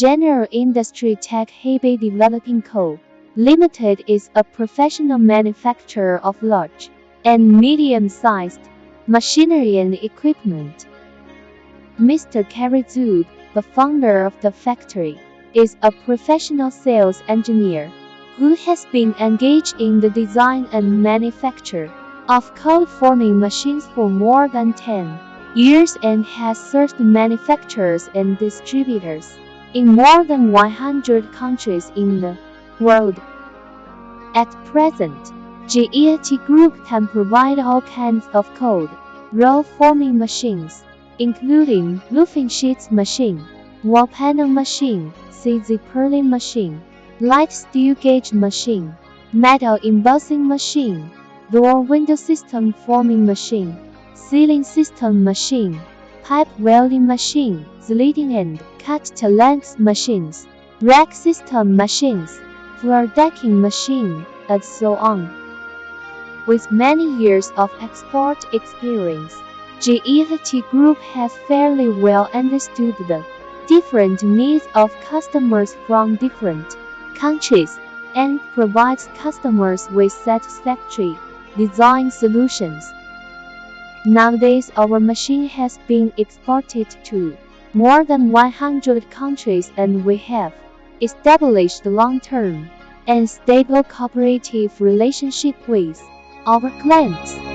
General Industry Tech-Hebei Developing Co. Limited is a professional manufacturer of large and medium-sized machinery and equipment. Mr. Kerry Zhu, the founder of the factory, is a professional sales engineer who has been engaged in the design and manufacture of cold forming machines for more than 10 years and has served manufacturers and distributors in more than 100 countries in the world. At present, GEIT Group can provide all kinds of cold roll forming machines, including roofing sheets machine, wall panel machine, CZ purlin machine, light steel gauge machine, metal embossing machine, door window system forming machine, ceiling system machine, pipe welding machine, slitting and cut-to-length machines, rack system machines, floor decking machine, and so on. With many years of export experience, GEIT Group has fairly well understood the different needs of customers from different countries and provides customers with satisfactory design solutions. Nowadays, our machine has been exported to more than 100 countries and we have established long-term and stable cooperative relationship with our clients.